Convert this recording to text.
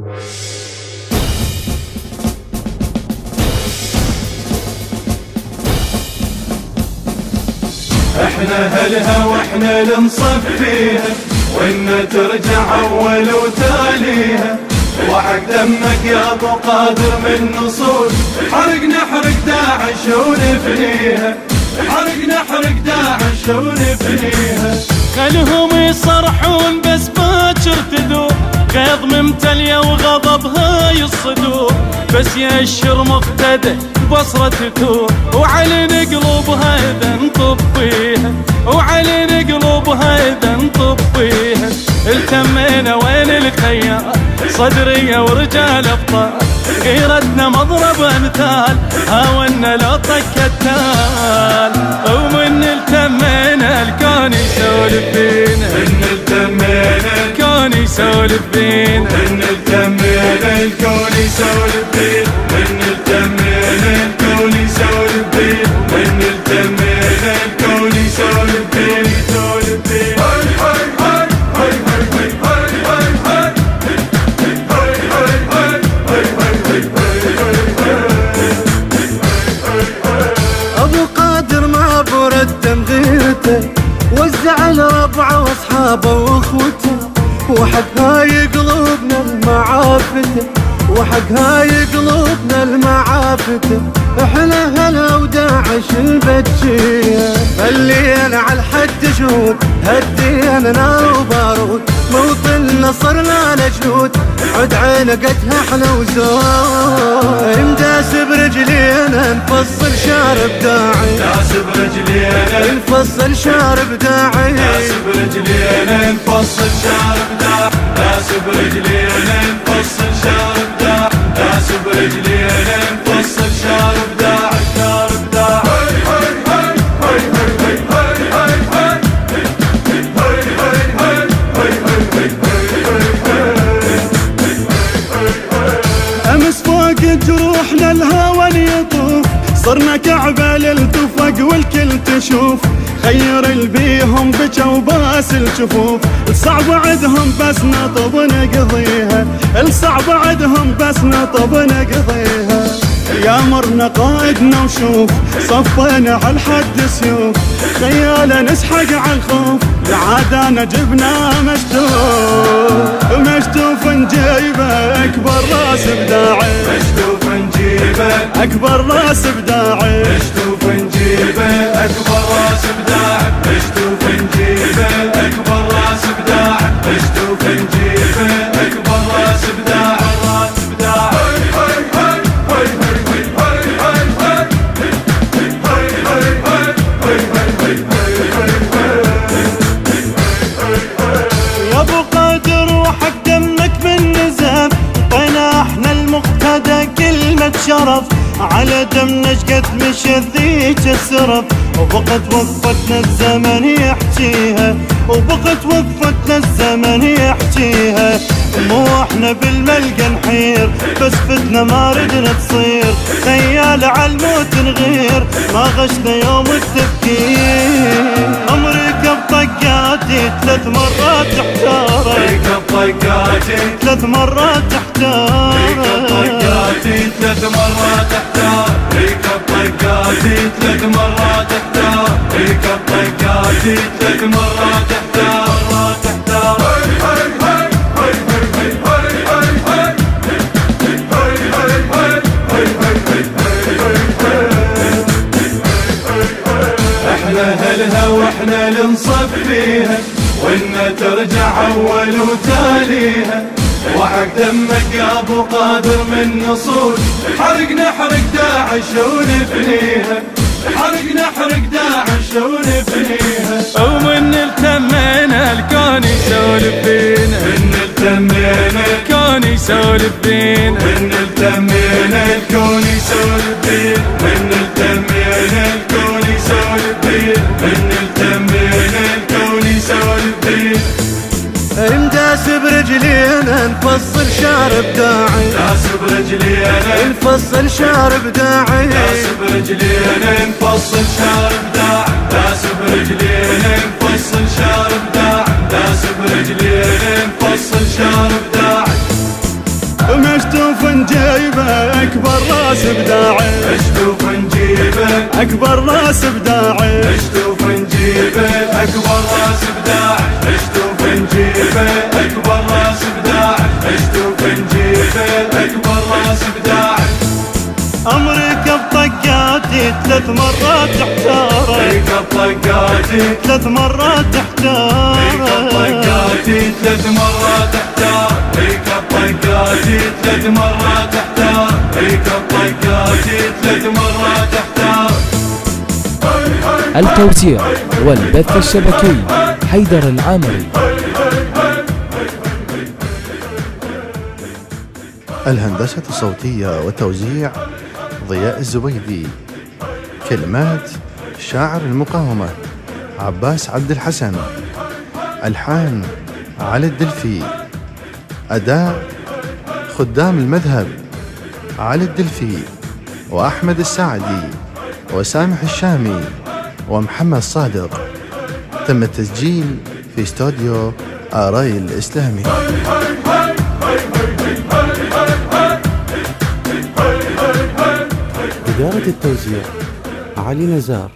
احنا هلها واحنا نصفيها وان ترجع اول وتاليها، وحق دمك يا ابو قادر من نصول، حرق نحرق داعش ونفنيها، حرق نحرق داعش ونفنيها. خلهم يصرحون بس باكر تذوب، غيظ ممتليه وغضبها يصدور، بس يشر مقتدى بصرة تثور، وعلن قلوبها اذا نطفيها، وعلن قلوبها اذا نطفيها. التمينا وين الخيال صدرية ورجال ابطال، غيرتنا مضرب امثال، هاونا لو طق التال، ومن التمينا الكون يسولف بينا، من التمينا الكون يسولف بينا، من التمينا الكون يسولف بينا، من التمينا الكون يسولف بينا، من التمينا الكون يسولف بينا، يسولف بينا. وزع لربعه واصحابه واخوته، وحق هاي قلوبنا المعافته، وحق هاي قلوبنا المعافته. احنا هلا وداعش البجيه، خلينا على الحد جهود، هدينا نار وبارود، موطننا صرنا لجنود، عد عنقتها احلى وزود، مداس برجلينا نفصل شارب داعي، داس برجلينا نفصل شارب داعي، داس برجلينا نفصل شارب داعي، داس برجلينا نفصل شارب داعي، داس برجلينا نفصل شارب داعي، شارب داعي. امس فوق جروحنا الهوى يطوف، صرنا كعبة للتفق والكل تشوف، خير البيهم بكى وباس الجفوف، الصعب عدهم بس نطب نقضيها، الصعب عدهم بس نطب نقضيها. يا مرنا قائدنا وشوف، صفينا على الحد سيوف، خياله نسحق على الخوف، العادة جبنا مشتوف، مشتوف نجيبه اكبر راس بداعي، مشتوف نجيبه اكبر راس بداعي، مشتوف نجيبه اكبر راس بداعي، مشتوف نجيبه اكبر راس بداعي، مشتوف نجيبه اكبر راس بداعي، راس بداعي. يا ابو قادر وحق دمك بالنزاف، طينا احنا المقتدى كلمة شرف، على دمنا شقد مشى ذيك السرف، وبقت وقفتنا الزمن يحكيها، وبقت وقفتنا الزمن يحكيها. مو احنا بالملقى نحير، بس فتنا ما ردنا تصير، خيال على الموت نغير، ما غشنا يوم التفكير. امريكا بطقاتي 3 مرات تحتارك، ركب طقاتي 3 مرات تحتارك، ركب طقاتي 3 مرات تحتار، ركب طقاتي 3 مرات تحتار، ركب طقاتي 3 مرات تحتار، مرات تحتار. احنا هلها واحنا نصفيها وان ترجع اول وتاليها، وحق دمك يا ابو قادر من نصول، حرق نحرق داعش ونفنيها، حرق نحرق داعش ونفنيها. ومن التمينا الكون يسولف بينا، من التمينا الكون يسولف بينا، من التمينا الكون يسولف بينا، من التمينا الكون يسولف بينا، من التمينا الكون يسولف بينا. مداس برجلينا نفصل شارب داعي، داس برجلينا نفصل شارب داعي، داس برجلينا نفصل شارب داعي، داس برجلينا نفصل شارب داعي، داس برجلينا نفصل شارب داعي. الهيبة أكبر راس بداعي اشتوف نجيبه أكبر راس بداعي اشتوف نجيبه أكبر راس بداعي اشتوف نجيبه أكبر راس بداعي اشتوف نجيبه أكبر راس بداعي أمرك بطقاتي 3 مرات تحتاره ركب طقاتي 3 مرات تحتاره ركب طقاتي 3 مرات تحتار ركب طقاتي 3 مرات تحتار ركب طقاتي 3 مرات تحتار. التوزيع والبث الشبكي حيدر العامري. الهندسة الصوتية والتوزيع ضياء الزبيدي. كلمات شاعر المقاومة عباس عبد الحسن. ألحان علي الدلفي. أداء خدام المذهب علي الدلفي وأحمد الساعدي وسامح الشامي ومحمد صادق. تم التسجيل في استوديو آراي الإسلامي. إدارة التوزيع علي نزار.